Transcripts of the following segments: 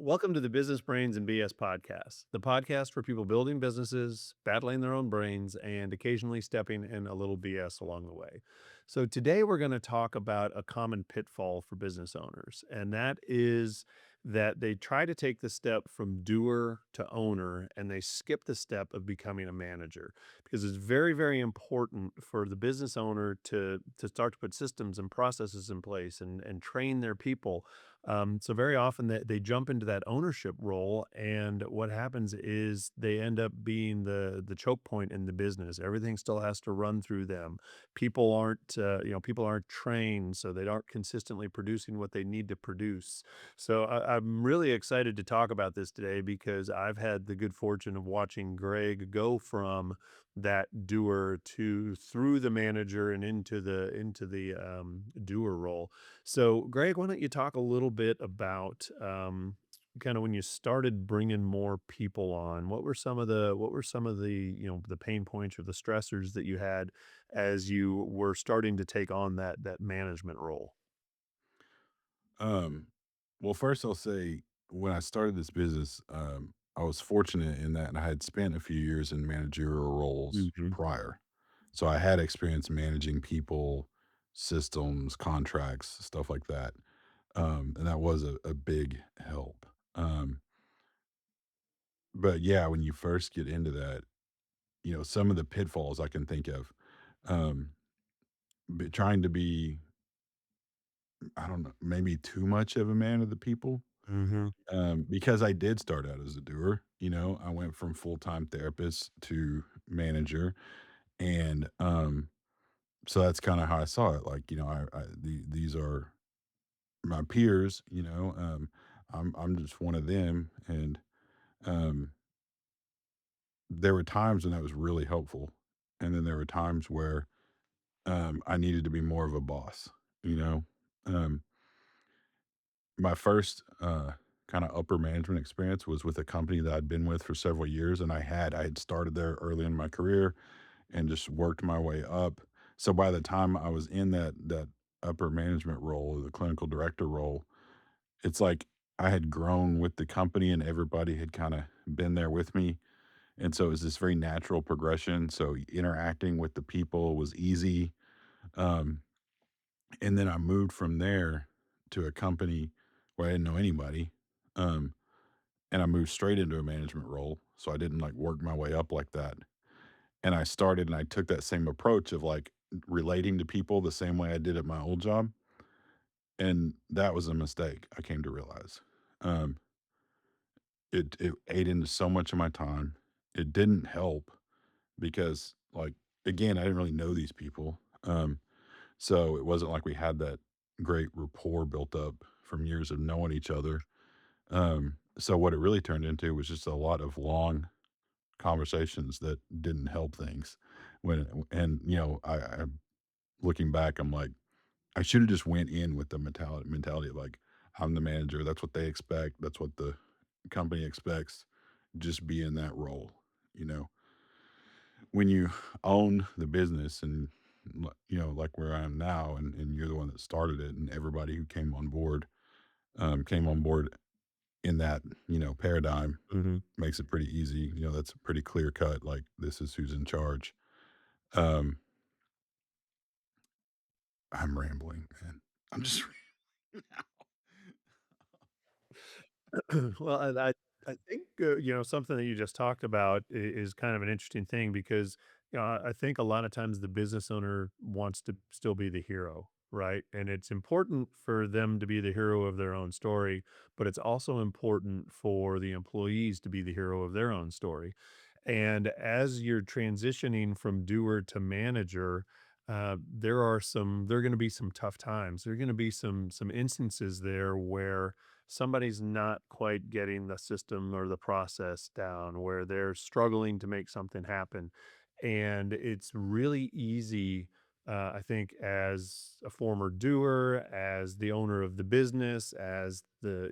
Welcome to the Business Brains and BS podcast, the podcast for people building businesses, battling their own brains, and occasionally stepping in a little BS along the way. So, today we're going to talk about a common pitfall for business owners, and that is that they try to take the step from doer to owner and they skip the step of becoming a manager because it's very, very important for the business owner to start to put systems and processes in place and train their people. So very often they jump into that ownership role, and what happens is they end up being the choke point in the business. Everything still has to run through them. People aren't trained, so they aren't consistently producing what they need to produce. So I'm really excited to talk about this today because I've had the good fortune of watching Greg go from that doer to through the manager and into the doer role. So, Greg, why don't you talk a little bit about kind of when you started bringing more people on? What were some of the pain points or the stressors that you had as you were starting to take on that management role? Um, well, first I'll say when I started this business, I was fortunate in that I had spent a few years in managerial roles Hmm. prior. So I had experience managing people, systems, contracts, stuff like that. And that was a big help. But yeah, when you first get into that, some of the pitfalls I can think of, um, trying to be, I don't know, maybe too much of a man of the people. Hmm. Because I did start out as a doer, I went from full-time therapist to manager, and, so that's kinda how I saw it, like, these are my peers, I'm just one of them, and, um, there were times when that was really helpful, and then there were times where, I needed to be more of a boss, you know? Um, my first, kinda upper management experience was with a company that I'd been with for several years, and I had started there early in my career and just worked my way up. So by the time I was in that upper management role, or the clinical director role, it's like I had grown with the company and everybody had kinda been there with me, and so it was this very natural progression, so interacting with the people was easy, um, and then I moved from there to a company where I didn't know anybody, um, and I moved straight into a management role, so I didn't, like, work my way up like that, and I took that same approach of, like, relating to people the same way I did at my old job, and that was a mistake, I came to realize. Um, it ate into so much of my time. It didn't help because, like, again, I didn't really know these people, so it wasn't like we had that great rapport built up from years of knowing each other. So what it really turned into was just a lot of long conversations that didn't help things. I looking back, I'm like, I should have just went in with the mentality of like, I'm the manager. That's what they expect. That's what the company expects. Just be in that role. You know, when you own the business and like where I am now, and you're the one that started it, and everybody who came on board in that paradigm Hmm. makes it pretty easy. That's a pretty clear cut. Like this is who's in charge. Um, I'm rambling, man. I'm just Well, and I think something that you just talked about is kind of an interesting thing because I think a lot of times the business owner wants to still be the hero, right? And it's important for them to be the hero of their own story, but it's also important for the employees to be the hero of their own story. And as you're transitioning from doer to manager, there are going to be some tough times. There are going to be some instances there where somebody's not quite getting the system or the process down, where they're struggling to make something happen. And it's really easy, I think, as a former doer, as the owner of the business, as as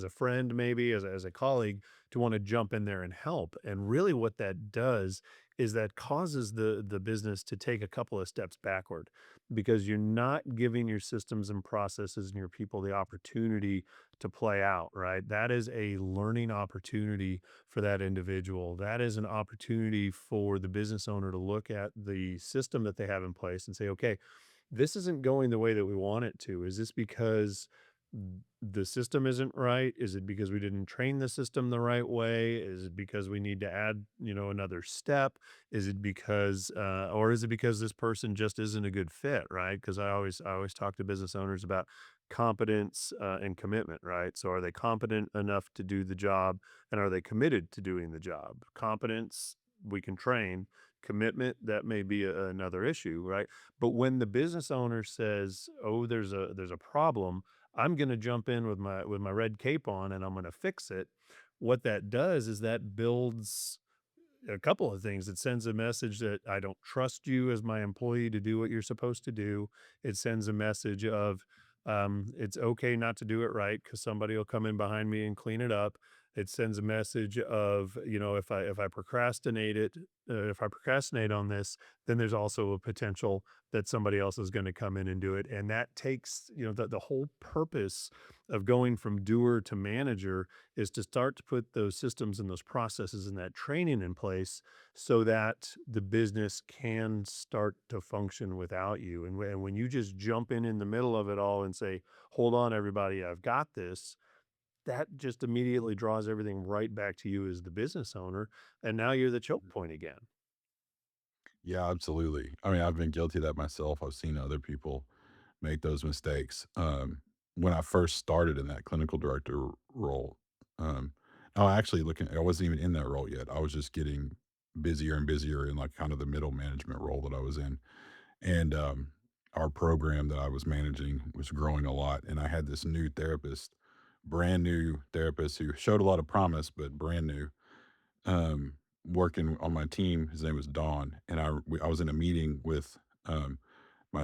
a friend, maybe as a colleague, to want to jump in there and help. And really, what that does is that causes the business to take a couple of steps backward because you're not giving your systems and processes and your people the opportunity to play out, right? That is a learning opportunity for that individual. That is an opportunity for the business owner to look at the system that they have in place and say, okay, this isn't going the way that we want it to. Is this because the system isn't right? Is it because we didn't train the system the right way? Is it because we need to add, another step? Is it because, or is it because this person just isn't a good fit, right? Because I always talk to business owners about competence and commitment, right? So are they competent enough to do the job, and are they committed to doing the job? Competence we can train. Commitment, that may be another issue, right? But when the business owner says, "Oh, there's a problem, I'm gonna jump in with my red cape on and I'm gonna fix it," what that does is that builds a couple of things. It sends a message that I don't trust you as my employee to do what you're supposed to do. It sends a message of it's okay not to do it right because somebody will come in behind me and clean it up. It sends a message of, if I procrastinate on this, then there's also a potential that somebody else is going to come in and do it. And that takes, the whole purpose of going from doer to manager is to start to put those systems and those processes and that training in place so that the business can start to function without you. And when you just jump in the middle of it all and say, "Hold on, everybody, I've got this," that just immediately draws everything right back to you as the business owner. And now you're the choke point again. Yeah, absolutely. I mean, I've been guilty of that myself. I've seen other people make those mistakes. When I first started in that clinical director role, I actually looking, I wasn't even in that role yet. I was just getting busier and busier in like kind of the middle management role that I was in. And our program that I was managing was growing a lot. And I had this new therapist, brand new therapist who showed a lot of promise, but brand new, working on my team. His name was Don. And I was in a meeting with my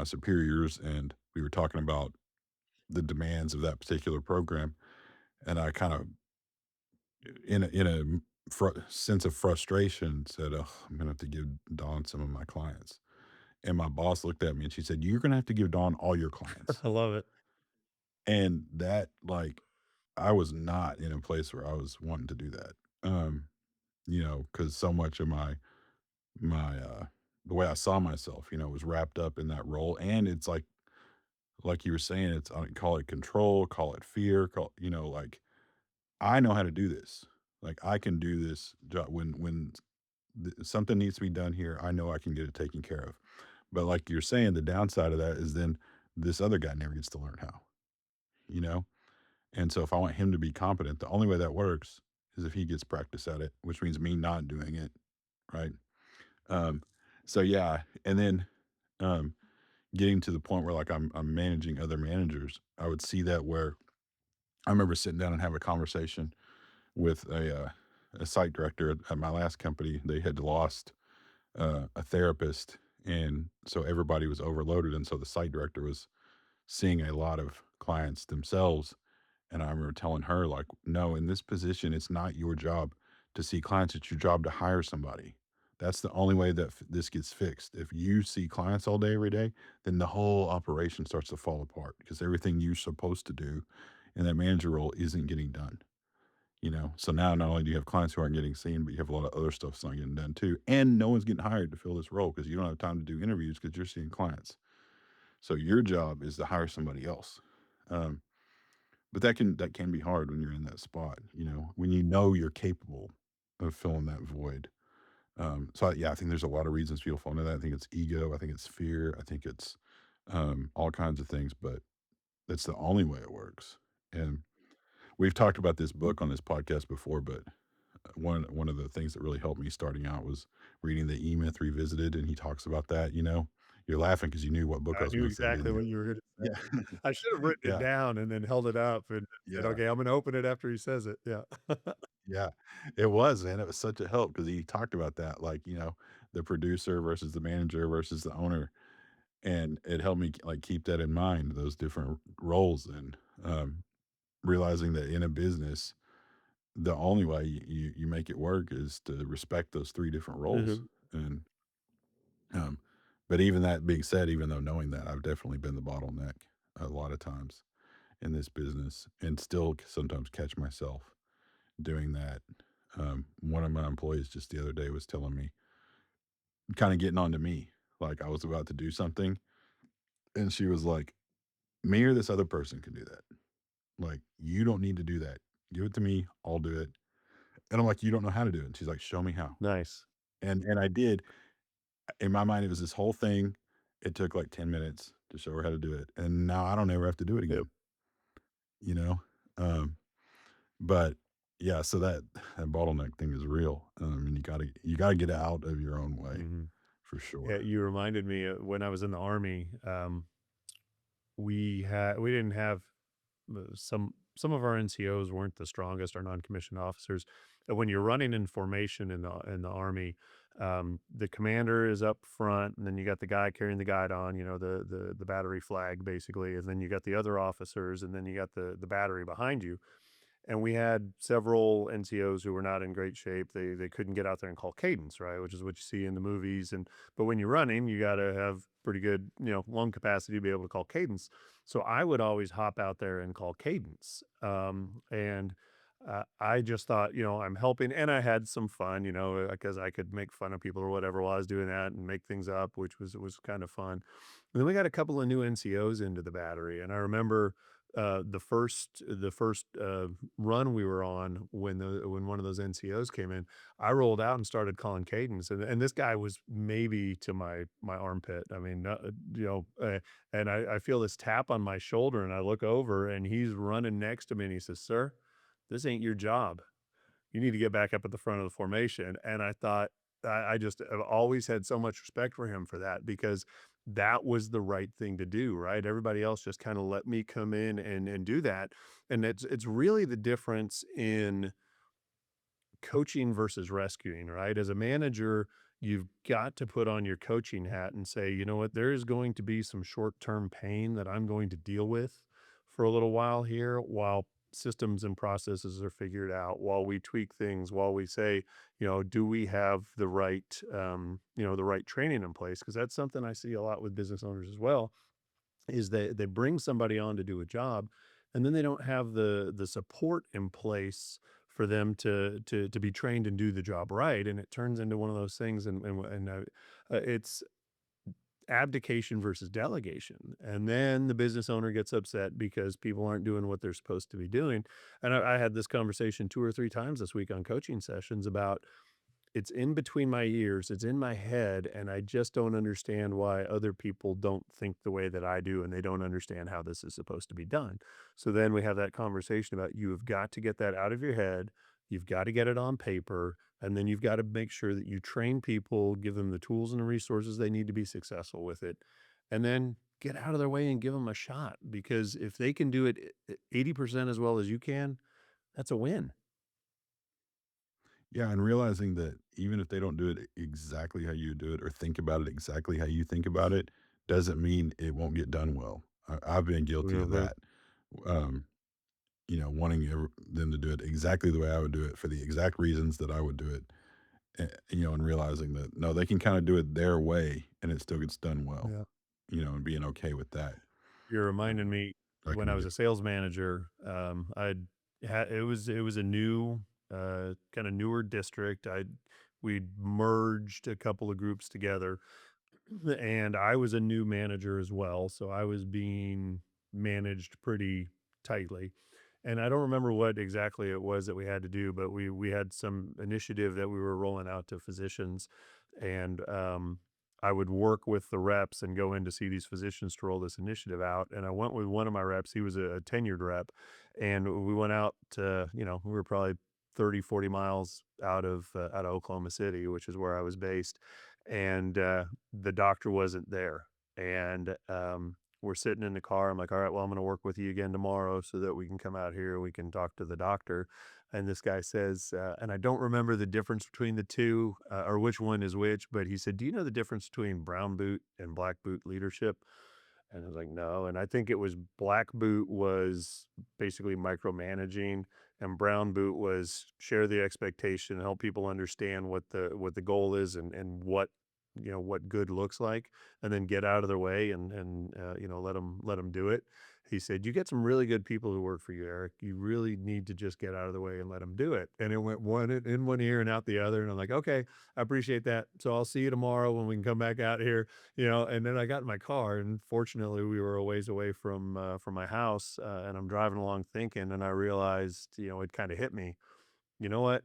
superiors, and we were talking about the demands of that particular program. And I kind of, in a sense of frustration, said, "Oh, I'm gonna have to give Don some of my clients." And my boss looked at me and she said, "You're gonna have to give Don all your clients." I love it. And that, like, I was not in a place where I was wanting to do that. Because so much of my the way I saw myself, was wrapped up in that role. And it's like you were saying, it's I call it control, call it fear, like I know how to do this. Like I can do this job when something needs to be done here. I know I can get it taken care of. But like you're saying, the downside of that is then this other guy never gets to learn how, you know? And so if I want him to be competent, the only way that works is if he gets practice at it, which means me not doing it. Right. Um, so yeah. And then um getting to the point where like I'm managing other managers, I would see that where I remember sitting down and have a conversation with a site director at my last company. They had lost a therapist, and so everybody was overloaded, and so the site director was seeing a lot of clients themselves. And I remember telling her, like, "No, in this position, it's not your job to see clients. It's your job to hire somebody. That's the only way that this gets fixed. If you see clients all day, every day, then the whole operation starts to fall apart because everything you're supposed to do in that manager role isn't getting done." So now not only do you have clients who aren't getting seen, but you have a lot of other stuff that's not getting done too. And no one's getting hired to fill this role because you don't have time to do interviews because you're seeing clients. So your job is to hire somebody else. Um, but that can be hard when you're in that spot, when you know you're capable of filling that void. Yeah, I think there's a lot of reasons people fall into that. I think it's ego. I think it's fear. I think it's all kinds of things, but that's the only way it works. And we've talked about this book on this podcast before, but one of the things that really helped me starting out was reading the E Myth Revisited, and he talks about that. You're laughing because you knew what book I I was knew going to say, didn't exactly you? what you were gonna say. Yeah, I should have written it yeah, down and then held it up and said, yeah. "Okay, I'm gonna open it after he says it." Yeah. Yeah, it was, man. It was such a help because he talked about that, like, the producer versus the manager versus the owner, and it helped me, like, keep that in mind, those different roles, and, realizing that in a business, the only way you make it work is to respect those 3 different roles, Mhm. and, um, But even that being said, even though knowing that, I've definitely been the bottleneck a lot of times in this business and still sometimes catch myself doing that. One of my employees just the other day was telling me, kinda getting on to me, like I was about to do something, and she was like, "Me or this other person can do that. Like, you don't need to do that. Give it to me, I'll do it." And I'm like, "You don't know how to do it." And she's like, "Show me how." Nice. And I did. In my mind, it was this whole thing. It took like 10 minutes to show her how to do it, and now I don't ever have to do it Yep. again, you know? Um, but yeah, so that bottleneck thing is real, and you gotta get out of your own way Mhm. for Yeah, sure. you reminded me, when I was in the Army, we didn't have some of our NCOs weren't the strongest, our non-commissioned officers. When you're running in formation in the Army, the commander is up front, and then you got the guy carrying the guidon, you know, the battery flag basically, and then you got the other officers, and then you got the battery behind you. And we had several NCOs who were not in great shape. They couldn't get out there and call cadence, right? Which is what you see in the movies. And but when you're running, you got to have pretty good, you know, lung capacity to be able to call cadence. So I would always hop out there and call cadence. I just thought, you know, I'm helping, and I had some fun, you know, because I could make fun of people or whatever while I was doing that and make things up, which was kind of fun. And then we got a couple of new NCOs into the battery, and I remember the first run we were on when one of those NCOs came in, I rolled out and started calling cadence, and this guy was maybe to my armpit. I mean, you know, and I feel this tap on my shoulder, and I look over, and he's running next to me, and he says, "Sir, this ain't your job. You need to get back up at the front of the formation." And I thought, I just have always had so much respect for him for that because that was the right thing to do, right? Everybody else just kind of let me come in and do that. And it's really the difference in coaching versus rescuing, right? As a manager, you've got to put on your coaching hat and say, you know what, there is going to be some short term pain that I'm going to deal with for a little while here while systems and processes are figured out, while we tweak things, while we say, you know, do we have the right, you know, the right training in place? Because that's something I see a lot with business owners as well is they bring somebody on to do a job, and then they don't have the support in place for them to be trained and do the job right, and it turns into one of those things, it's abdication versus delegation, and then the business owner gets upset because people aren't doing what they're supposed to be doing, and I had this conversation 2 or 3 times this week on coaching sessions about it's in between my ears, it's in my head, and I just don't understand why other people don't think the way that I do, and they don't understand how this is supposed to be done. So then we have that conversation about you have got to get that out of your head, you've got to get it on paper, and then you've got to make sure that you train people, give them the tools and the resources they need to be successful with it, and then get out of their way and give them a shot because if they can do it 80% as well as you can, that's a win. Yeah, and realizing that even if they don't do it exactly how you do it or think about it exactly how you think about it, doesn't mean it won't get done well. I've been guilty of Mhm. that. Um, wanting them to do it exactly the way I would do it for the exact reasons that I would do it, and realizing that no, they can kind of do it their way and it still gets done well, Yeah. and being okay with that. You're reminding Um, me that when can I be was a difficult. sales manager, it was a new, kinda newer district. We'd merged a couple of groups together, and I was a new manager as well, so I was being managed pretty tightly. And I don't remember what exactly it was that we had to do, but we had some initiative that we were rolling out to physicians, and I would work with the reps and go in to see these physicians to roll this initiative out. And I went with one of my reps. He was a tenured rep, and we went out to, you know, we were probably 30, 40 miles out of Oklahoma City, which is where I was based, and the doctor wasn't there. And we're sitting in the car. I'm like, all right, well, I'm going to work with you again tomorrow so that we can come out here. We can talk to the doctor. And this guy says, and I don't remember the difference between the two or which one is which, but he said, do you know the difference between brown boot and black boot leadership? And I was like, no. And I think it was black boot was basically micromanaging, and brown boot was share the expectation, help people understand what the goal is and what what good looks like, and then get out of their way and let them do it. He said, "You get some really good people who work for you, Eric. You really need to just get out of the way and let them do it." And it went one in one ear and out the other. And I'm like, "Okay, I appreciate that. So I'll see you tomorrow when we can come back out here." And then I got in my car, and fortunately, we were a ways away from my house, and I'm driving along thinking, and I realized, it kind of hit me. You know what?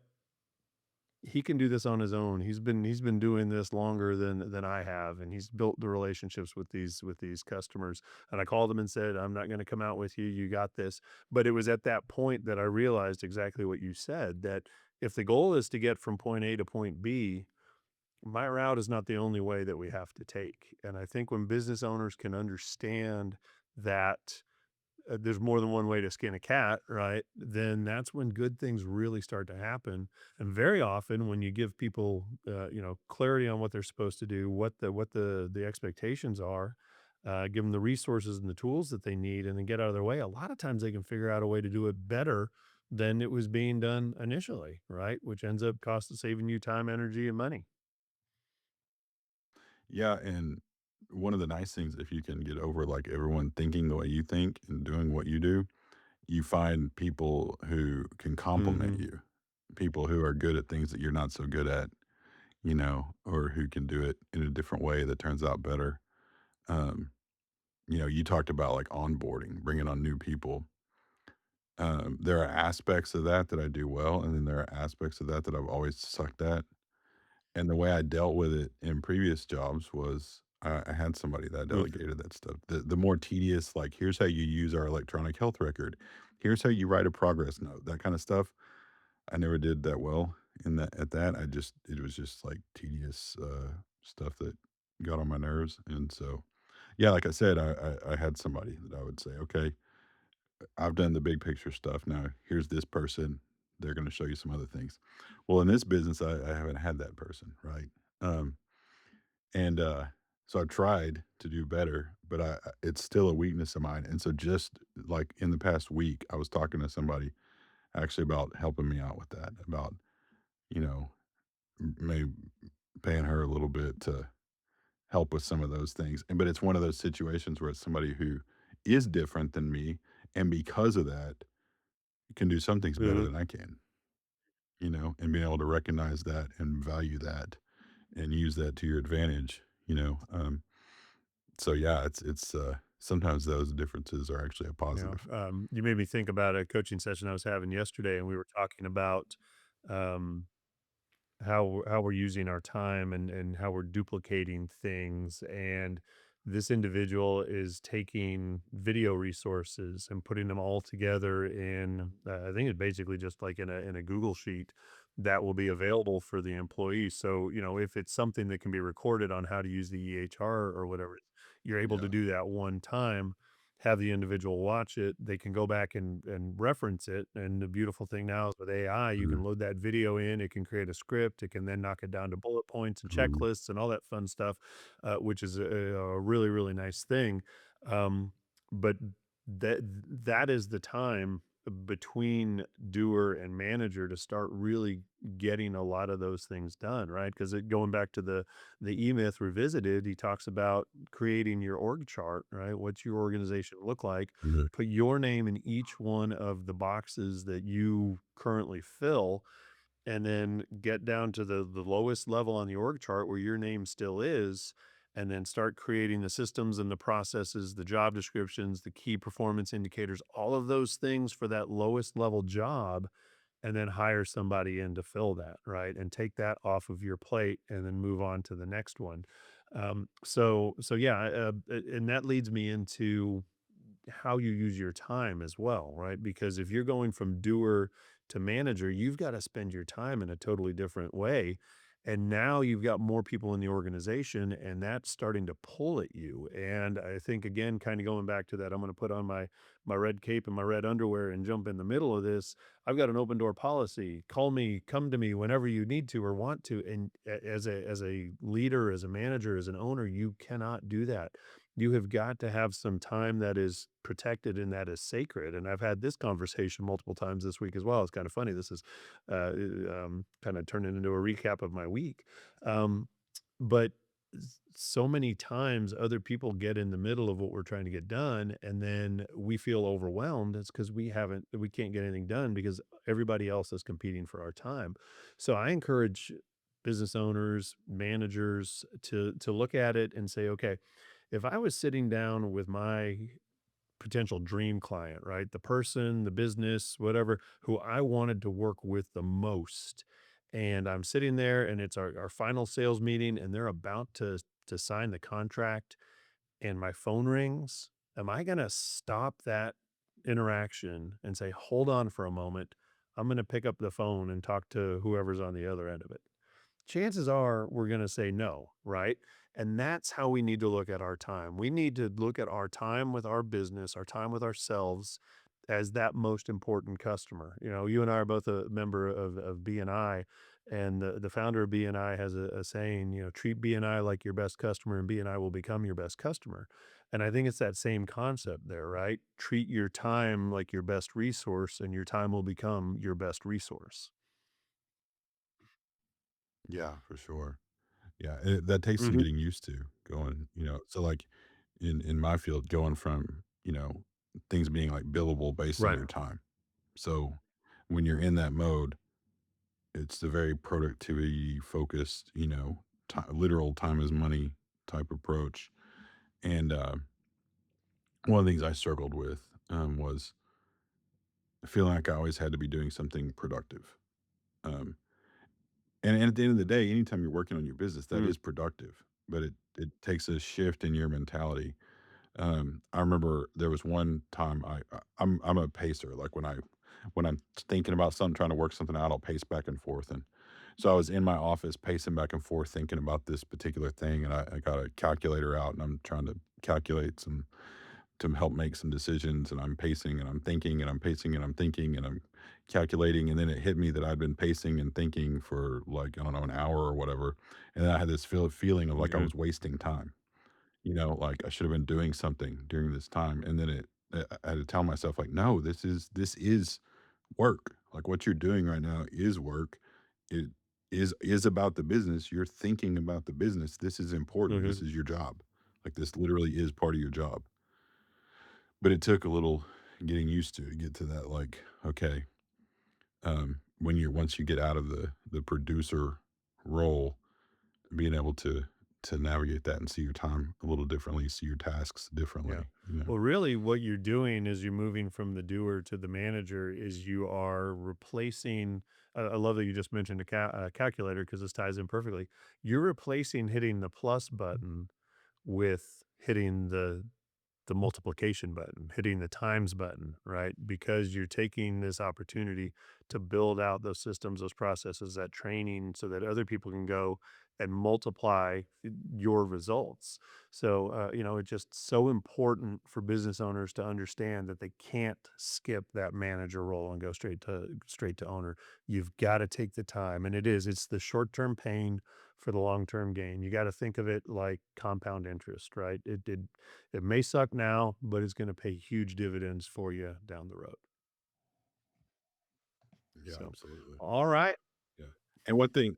He can do this on his own. He's been doing this longer than I have, and he's built the relationships with these customers. And I called him and said, "I'm not going to come out with you. You got this." But it was at that point that I realized exactly what you said, that if the goal is to get from point A to point B, my route is not the only way that we have to take. And I think when business owners can understand that there's more than one way to skin a cat, right? Then that's when good things really start to happen. And very often, when you give people, clarity on what they're supposed to do, what the expectations are, give them the resources and the tools that they need, and then get out of their way. A lot of times, they can figure out a way to do it better than it was being done initially, right? Which ends up saving you time, energy, and money. Yeah, and one of the nice things, if you can get over, like, everyone thinking the way you think and doing what you do, you find people who can complement Hmm. you, people who are good at things that you're not so good at, or who can do it in a different way that turns out better. Um, you talked about, like, onboarding, bringing on new people. There are aspects of that that I do well, and then there are aspects of that that I've always sucked at. And the way I dealt with it in previous jobs was I had somebody that delegated that stuff. The more tedious, like, "Here's how you use our electronic health record. Here's how you write a progress note," that kinda stuff, I never did that well in that at that. It was just, like, tedious, stuff that got on my nerves, and so, yeah, like I said, I had somebody that I would say, "Okay, I've done the big picture stuff. Now here's this person. They're going to show you some other things." Well, in this business, I haven't had that person, right? Um, and so I've tried to do better, but it's still a weakness of mine. And so just like in the past week, I was talking to somebody actually about helping me out with that, about you know maybe paying her a little bit to help with some of those things. And but it's one of those situations where it's somebody who is different than me, and because of that can do some things better Hmm. than I can, and being able to recognize that and value that and use that to your advantage. So yeah, it's sometimes those differences are actually a positive. You made me think about a coaching session I was having yesterday, and we were talking about um, how we're using our time and how we're duplicating things. And this individual is taking video resources and putting them all together in, I think it's basically just like in a Google sheet that will be available for the employees. So, if it's something that can be recorded on how to use the EHR or whatever, you're able to Yeah. do that one time, have the individual watch it. They can go back and reference it. And the beautiful thing now is with AI, you Mhm, can load that video in, it can create a script, it can then knock it down to bullet points and mhm. checklists and all that fun stuff, which is a really, really nice thing. But that is the time between doer and manager to start really getting a lot of those things done, right? Because going back to the E-Myth Revisited, he talks about creating your org chart, right? What's your organization look like? Yeah. Put your name in each one of the boxes that you currently fill, and then get down to the lowest level on the org chart where your name still is, and then start creating the systems and the processes, the job descriptions, the key performance indicators, all of those things for that lowest level job, and then hire somebody in to fill that, right? And take that off of your plate and then move on to the next one. So yeah, and that leads me into how you use your time as well, right? Because if you're going from doer to manager, you've got to spend your time in a totally different way. And now you've got more people in the organization, and that's starting to pull at you. And I think, again, kind of going back to that, I'm going to put on my red cape and my red underwear and jump in the middle of this. I've got an open door policy. Call me, come to me whenever you need to or want to. And as a leader, as a manager, as an owner, you cannot do that. You have got to have some time that is protected and that is sacred. And I've had this conversation multiple times this week as well. It's kind of funny. This is kind of turning into a recap of my week. Um, but so many times other people get in the middle of what we're trying to get done, and then we feel overwhelmed. It's because we can't get anything done because everybody else is competing for our time. So I encourage business owners, managers to look at it and say, okay, if I was sitting down with my potential dream client, right? The person, the business, whatever, who I wanted to work with the most. And I'm sitting there and it's our final sales meeting and they're about to sign the contract and my phone rings. Am I gonna stop that interaction and say, hold on for a moment? I'm gonna pick up the phone and talk to whoever's on the other end of it. Chances are we're going to say no, right? And that's how we need to look at our time. We need to look at our time with our business, our time with ourselves as that most important customer. You know, you and I are both a member of BNI, and the founder of BNI has a saying, you know, treat BNI like your best customer and BNI will become your best customer. And I think it's that same concept there, right? Treat your time like your best resource and your time will become your best resource. Yeah, for sure. Yeah, that takes some Hmm. getting used to going, so, like, in my field, going from, things being, like, billable based on Right. your time. So, when you're in that mode, it's a very productivity focused, literal time is money type approach, and, one of the things I struggled with, was feeling like I always had to be doing something productive, um, and at the end of the day, anytime you're working on your business, that Mm. is productive, but it takes a shift in your mentality. I remember there was one time I'm a pacer, like, when I'm thinking about something, trying to work something out, I'll pace back and forth, and so I was in my office pacing back and forth thinking about this particular thing, and I got a calculator out, and I'm trying to calculate some to help make some decisions, and I'm pacing, and I'm thinking, and I'm pacing, and I'm thinking, and I'm calculating, and then it hit me that I'd been pacing and thinking for, like, I don't know, an hour or whatever, and then I had this feeling of like I Mhm. was wasting time. Like, I should have been doing something during this time, and then I had to tell myself, like, "No, this is work. Like, what you're doing right now is work. It is about the business. You're thinking about the business. This is important. This Mhm. is your job. Like, this literally is part of your job." But it took a little getting used to get to that, like, okay, when you're once you get out of the producer role, being able to navigate that and see your time a little differently, see your tasks Yeah. differently. Well, really, what you're doing is you're moving from the doer to the manager. Is you are replacing. I love that you just mentioned a calculator because this ties in perfectly. You're replacing hitting the plus button with hitting the multiplication button, hitting the times button, right? Because you're taking this opportunity to build out those systems, those processes, that training so that other people can go and multiply your results. So, it's just so important for business owners to understand that they can't skip that manager role and go straight to owner. You've got to take the time, and it's the short-term pain for the long-term gain. You got to think of it like compound interest, right? It may suck now, but it's gonna pay huge dividends for you down the road. Yeah, So, absolutely. alright. Yeah. And one thing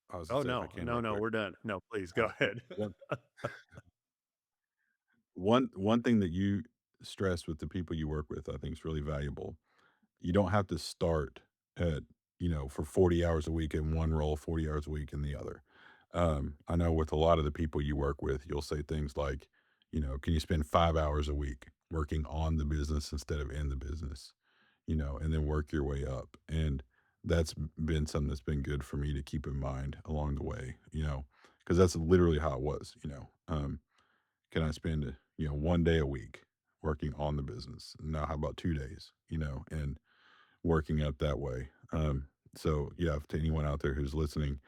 I was to Oh, say, if I no. can No, real no, quick, we're done. No, please go uh, ahead. one one thing that you stress with the people you work with, I think is really valuable. You don't have to start at, for 40 hours a week in one role, 40 hours a week in the other. I know with a lot of the people you work with, you'll say things like, can you spend 5 hours a week working on the business instead of in the business, and then work your way up. And that's been something that's been good for me to keep in mind along the way, because that's literally how it was, can I spend, 1 day a week working on the business? Now, how about 2 days, and working up that way. So yeah, to anyone out there who's listening,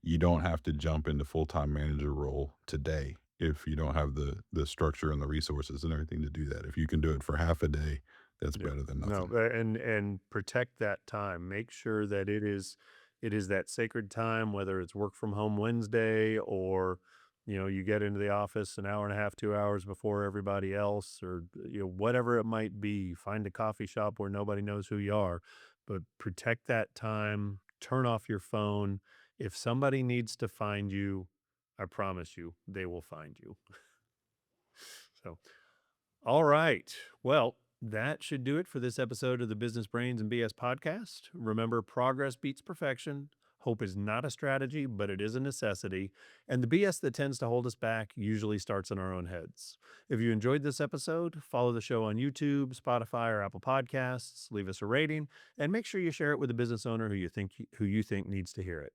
you don't have to jump into full-time manager role today if you don't have the structure and the resources and everything to do that. If you can do it for half a day, that's Yeah. better than No, nothing. and protect that time. Make sure that it is that sacred time, whether it's work from home Wednesday or, you get into the office an hour and a half, 2 hours before everybody else or, whatever it might be. Find a coffee shop where nobody knows who you are, but protect that time, turn off your phone. If somebody needs to find you, I promise you, they will find you. So, all right. Well, that should do it for this episode of the Business Brains and BS podcast. Remember, progress beats perfection. Hope is not a strategy, but it is a necessity. And the BS that tends to hold us back usually starts in our own heads. If you enjoyed this episode, follow the show on YouTube, Spotify, or Apple Podcasts, leave us a rating, and make sure you share it with a business owner who you think needs to hear it.